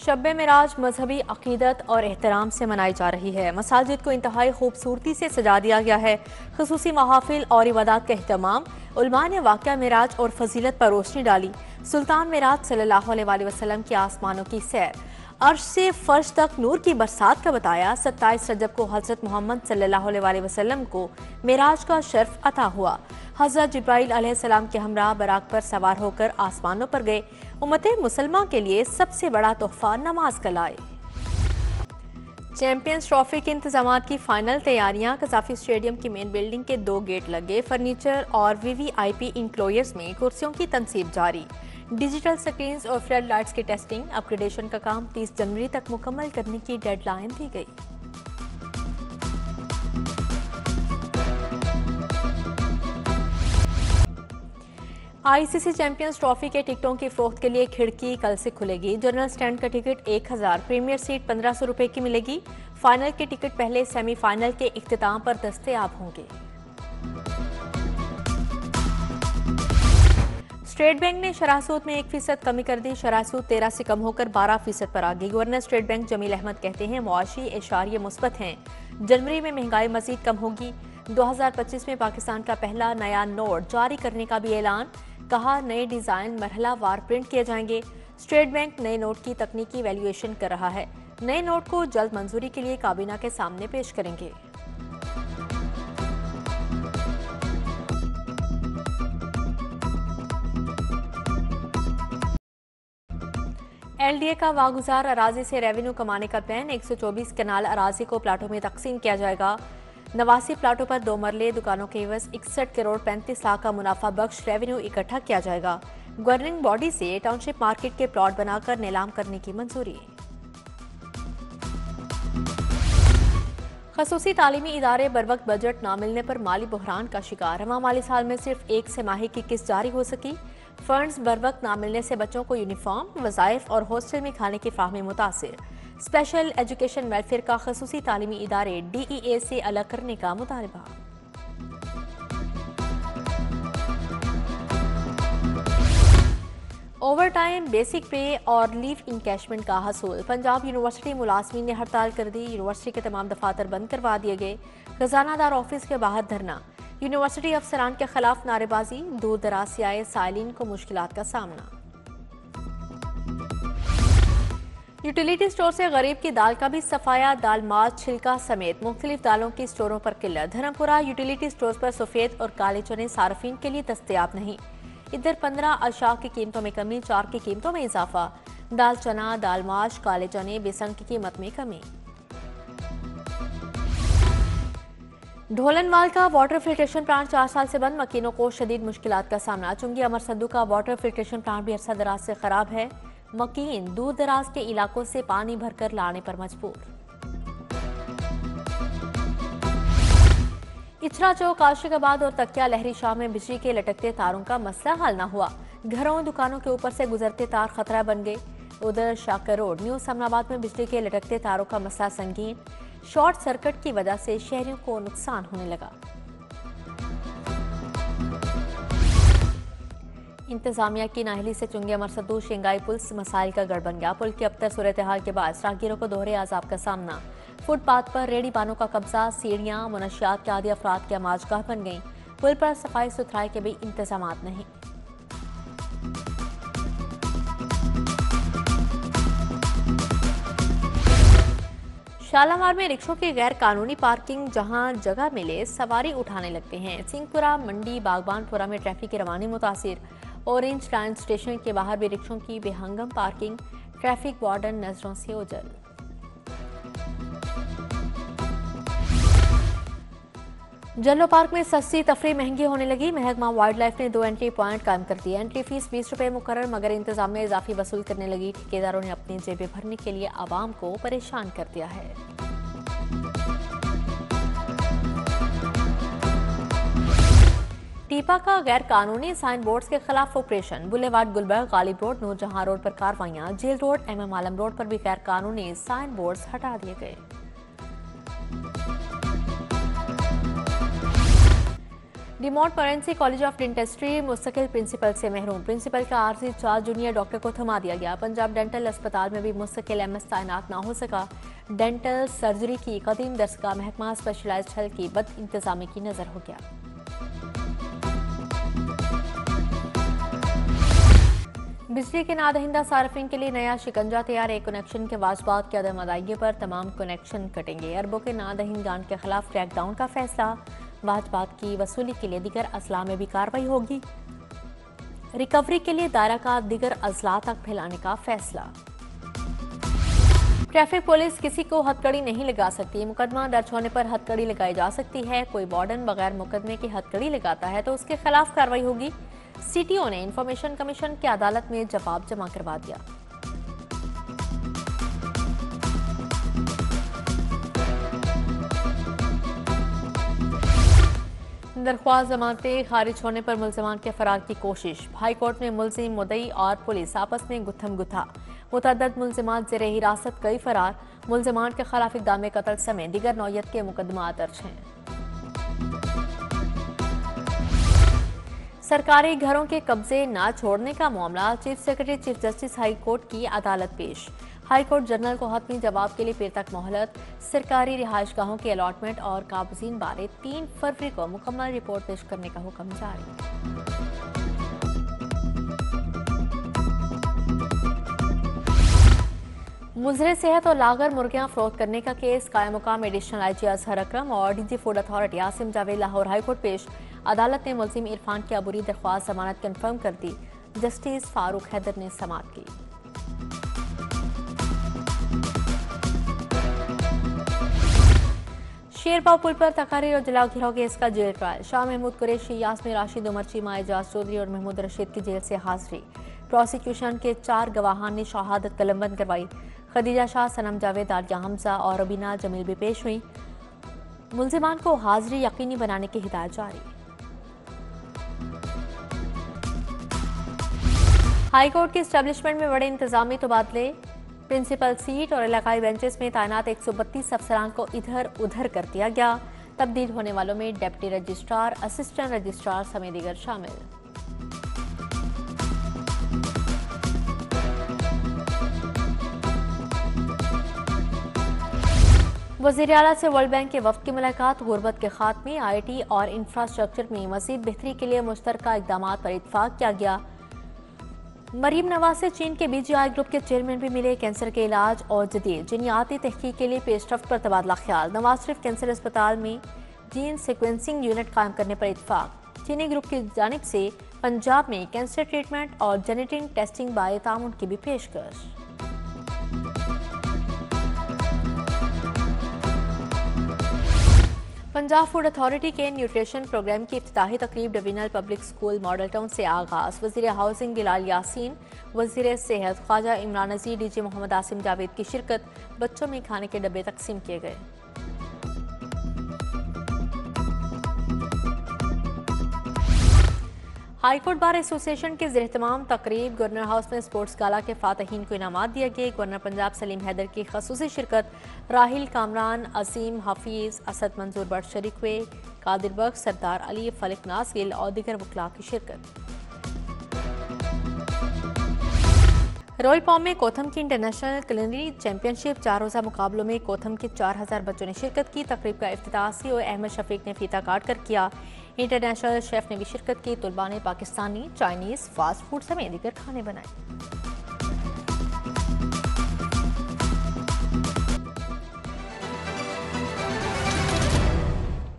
शब मेराज मजहबी अकीदत और एहतराम से मनाई जा रही है। मसाजिद को इंतहाई खूबसूरती से सजा दिया गया है। खुसूसी महाफिल और इबादत का अहतमाम। उलमा ने वाक़या मेराज और फजीलत पर रोशनी डाली। सुल्तान मेराज सल्लल्लाहु अलैहि वसल्लम की आसमानों की सैर, अर्श से फर्श तक नूर की बरसात का बताया। 27 रजब को हजरत मोहम्मद सल्लल्लाहु अलैहि वसल्लम को मेराज का शर्फ अता हुआ। हजरत जिब्राइल अलैहिस्सलाम के हमरा बराक पर सवार होकर आसमानों पर गए। उम्मत मुसलमा के लिए सबसे बड़ा तोहफा नमाज का लाए। चैंपियंस ट्रॉफी के इंतजाम की फाइनल तैयारियां। कजाफी स्टेडियम की मेन बिल्डिंग के 2 गेट लगे। फर्नीचर और वीवीआईपी इंक्लोयर्स में कुर्सियों की तनसीब जारी। डिजिटल स्क्रीन्स और फ्लड लाइट्स की टेस्टिंग अपग्रेडेशन का काम 30 जनवरी तक मुकम्मल करने की डेडलाइन दी गई। आईसीसी चैंपियंस ट्रॉफी के टिकटों की फरोख्त के लिए खिड़की कल से खुलेगी। जनरल स्टैंड का टिकट 1000, प्रीमियर सीट 1500 रुपए की मिलेगी। फाइनल के टिकट पहले सेमीफाइनल के इख्तिताम पर दस्तयाब होंगे। स्टेट बैंक ने शरह सूद में 1% कमी कर दी। शरह सूद 13 से कम होकर 12% पर आ गई। Governor state bank Jamil Ahmed कहते हैं मुआशी एशारिये मुस्बत हैं। जनवरी में महंगाई मजीद कम होगी। 2025 में पाकिस्तान का पहला नया नोट जारी करने का भी ऐलान। कहा नए डिजाइन मरहला वार प्रिंट किए जाएंगे। स्टेट बैंक नए नोट की तकनीकी वैल्यूएशन कर रहा है। नए नोट को जल्द मंजूरी के लिए काबीना के सामने पेश करेंगे। एलडीए का वागुजार अराजी से रेवेन्यू कमाने का प्लान। 124 कनाल अराजी को प्लाटों में तकसीम किया जाएगा। 89 प्लाटों पर 2 मरले दुकानों के एवज 61 करोड़ 35 लाख का मुनाफा बख्श रेवेन्यू इकट्ठा किया जाएगा। गवर्निंग बॉडी से टाउनशिप मार्केट के प्लॉट बनाकर नीलाम करने की मंजूरी। खसूसी तालीमी इदारे बरवक्त बजट न मिलने पर माली बहरान का शिकार। रवां माली साल में सिर्फ 1 छमाही की किस्त जारी हो सकी। फंड्स बरवक्त न मिलने से बच्चों को यूनिफॉर्म, वज़ाइफ और हॉस्टल में खाने की फाहमी मुतासिर। स्पेशल एजुकेशन वेलफेयर का खसूसी तालीमी इदारे DEA से अलग करने का मुतालबा। ओवर टाइम, बेसिक पे और लीव इनकैशमेंट का हसूल। पंजाब यूनिवर्सिटी मुलाजमीन ने हड़ताल कर दी। यूनिवर्सिटी के तमाम दफातर बंद करवा दिए गए। खजानादार ऑफिस के बाहर धरना। यूनिवर्सिटी अफसरान के खिलाफ नारेबाजी। दूर दराज से आए साइलिन को मुश्किलात का सामना। यूटिलिटी स्टोर से गरीब की दाल का भी सफाया। दाल, मार्च, छिलका समेत मुख्तलिफ दालों की स्टोरों पर किल्लत। धर्मपुरा यूटिलिटी स्टोर पर सफेद और काले चने सार्फिन के लिए दस्तयाब नहीं। इधर 15 अशाक की कीमतों में कमी, 4 की कीमतों में इजाफा। दाल चना, दाल माश, काले चने, बेसन की कीमत में कमी। ढोलनवाल का वाटर फिल्ट्रेशन प्लांट 4 साल से बंद। मकीनों को शदीद मुश्किलात का सामना। चुंगी अमर सद्दू का वाटर फिल्ट्रेशन प्लांट भी अरसा दराज से खराब है। मकीन दूर दराज के इलाकों से पानी भरकर लाने पर मजबूर। इचरा चौक, आशिकाबाद और तकिया लहरी शाह में बिजली के लटकते तारों का मसला हल न हुआ। घरों, दुकानों के ऊपर से गुजरते तार खतरा बन गए। उधर शाकर रोड, न्यू समनाबाद में बिजली के लटकते तारों का मसला संगीन। शॉर्ट सर्किट की वजह से शहरियों को नुकसान होने लगा। इंतजामिया की नाहली से चुंगी अमर सद्दू शेंगाई पुल मसाइल का गढ़ बन गया। पुल की अबतर सूरत हाल के बाद राहगीरों को दोहरे अजाब का सामना। फुटपाथ पर रेडी बानों का कब्जा। सीढ़ियां मुनशियात के आदि अफराद की अमाजगाह बन गईं। पुल पर सफाई सुथराई के भी इंतजाम नहीं। शालामार में रिक्शों की गैर कानूनी पार्किंग। जहां जगह मिले सवारी उठाने लगते हैं। सिंहपुरा, मंडी, बागबानपुरा में ट्रैफिक की रवानी मुतासिर। ऑरेंज लाइन स्टेशन के बाहर भी रिक्शों की बेहंगम पार्किंग। ट्रैफिक वार्डन नजरों से ओझल। जल्लो पार्क में सस्ती तफरी महंगी होने लगी। महकमा वाइल्ड लाइफ ने 2 एंट्री पॉइंट कायम कर दिए। एंट्री फीस 20 रुपए मुकर्रर, मगर इंतजाम में इजाफी वसूल करने लगी। ठेकेदारों ने अपनी जेबें भरने के लिए आवाम को परेशान कर दिया है। टीपा का गैर कानूनी साइन बोर्ड्स के खिलाफ operation. Boulevard Gulberg, Ghalib road, Noorjahan road पर कार्रवाइयां। Jail road, MM Alam road पर भी गैर कानूनी साइन बोर्ड्स हटा दिए गए। डिमोट फॉरेंसिक कॉलेज ऑफ डेंटिस्ट्री मुस्तकिल प्रिंसिपल से महरूम। प्रिंसिपल का आर्जी चार्ज जूनियर डॉक्टर को थमा दिया गया। पंजाब डेंटल अस्पताल में भी मुस्तकिल एमएस तैनात ना हो सका। डेंटल सर्जरी की कदीम दरसगाह महकमा स्पेशलाइज्ड हेल्थ की बद इंतजामी की नजर हो गया। बिजली के नादहिंदा सार्फिन के लिए नया शिकंजा तैयार है। कनेक्शन के वाजबात की अदम अदायगी पर तमाम कनेक्शन कटेंगे। अरबों के नादहिंदान के खिलाफ क्रैकडाउन का फैसला। वाजबात की वसूली के लिए दीगर अजला में भी कार्रवाई होगी। रिकवरी के लिए दायरा का दीगर अजला तक फैलाने का फैसला। ट्रैफिक पुलिस किसी को हथकड़ी नहीं लगा सकती। मुकदमा दर्ज होने पर हथकड़ी लगाई जा सकती है। कोई वार्डन बगैर मुकदमे की हथकड़ी लगाता है तो उसके खिलाफ कार्रवाई होगी। सीटीओ ने इंफॉर्मेशन कमीशन की अदालत में जवाब जमा करवा दिया। दरख्वास्त जमानतें खारिज होने पर मुल्ज़िमान के फरार की कोशिश। हाई कोर्ट में मुल्ज़िम, मुद्दई और पुलिस आपस में गुत्थम गुत्था। मुतअद्दिद मुल्ज़िमान ज़ेरे हिरासत कई फरार। मुल्ज़िमान के खिलाफ इक़दाम कत्ल समेत दीगर नौयत के मुकदमा दर्ज हैं। सरकारी घरों के कब्जे ना छोड़ने का मामला। Chief secretary chief justice high court की अदालत पेश। हाई कोर्ट जनरल को हतमी जवाब के लिए फिर तक मोहलत। सरकारी रिहाइशगाहों की अलॉटमेंट और काबजीन बारे 3 फरवरी को मुकम्मल रिपोर्ट पेश करने का हुक्म जारी। मुजरे सेहत और लागर मुर्गियां फरोख्त करने का केस कायम मुकाम एडिशनल आईजी अजहर अकरम और DG food authority Asim Javed Lahore high court पेश। अदालत ने मुल्जिम इरफान की अबूरी दरख्वास्त जमानत कंफर्म कर दी। जस्टिस फारूक हैदर ने समाअत की। शेरबाव पुल पर तकारीर और जलाओ घिराव केस का जेल ट्रायल। शाह महमूद कुरैशी, यास्मीन राशिद, उमर चीमा, एजाज चौधरी और महमूद रशीद की जेल से हाजिरी। प्रोसिक्यूशन के 4 गवाहान ने शहादत कलमबंद करवाई। खदीजा शाह, सनम जावेद, आलिया हमजा और रबीना जमील भी पेश हुई। मुल्जिमान को हाजिरी यकीनी बनाने की हिदायत जारी। हाई कोर्ट के एस्टेब्लिशमेंट में बड़े इंतजामी तबादले। प्रिंसिपल सीट और इलाकाई बेंचेस में तैनात 132 अफसरान को इधर उधर कर दिया गया। तब्दील होने वालों में डिप्टी रजिस्ट्रार, असिस्टेंट रजिस्ट्रार समेत दीगर शामिल। वज़ीर आला से वर्ल्ड बैंक के वफ्द की मुलाकात। गुर्बत के खात्मे, IT और इंफ्रास्ट्रक्चर में मज़ीद बेहतरी के लिए मुश्तरका इक़दामात पर इत्तफाक किया गया। मरीम नवाज से चीन के BGI ग्रुप के चेयरमैन भी मिले। कैंसर के इलाज और जदीद जीनियाती तहकीक के लिए पेशरफ्त पर तबादला ख्याल। नवाज शरीफ कैंसर अस्पताल में जीन सिक्वेंसिंग यूनिट कायम करने पर इत्तफाक। चीनी ग्रुप की जानिब से पंजाब में कैंसर ट्रीटमेंट और जेनेटिक टेस्टिंग बारे ताउन की भी पेशकश। पंजाब फूड अथॉरिटी के न्यूट्रिशन प्रोग्राम की इफ्तिताही तकरीब divisional public school model town से आगाज। वज़ीर हाउसिंग बिलाल यासीन, वज़ीर सेहत ख्वाजा इमरान नज़ीर, DG मोहम्मद आसिम जावेद की शिरकत। बच्चों में खाने के डब्बे तकसीम किए गए। हाई कोर्ट बार एसोसिएशन के ज़ेर-ए-तमाम तकरीब गवर्नर हाउस में स्पोर्ट्स गाला के फातहीन को इनामात दिए गए। गवर्नर पंजाब सलीम हैदर की खसूसी शिरकत। राहिल, कामरान, असीम, हफीज़, असद मंजूर बख्श शरीक हुए। कादिर बख्श, सरदार अली, फलिक नासिल और दीगर वकला की शिरकत। रोयल पॉम में कोथम की इंटरनेशनल कुलिनरी चैंपियनशिप 4 रोज़ा मुकाबलों में कोथम के 4000 बच्चों ने शिरकत की। तकरीब का इफ्तिताह CEO अहमद शफीक ने फीता काट कर किया। इंटरनेशनल शेफ ने भी शिरकत की। तुलबा ने पाकिस्तानी, चाइनीज़, फास्ट फूड समेत दीगर खाने बनाए।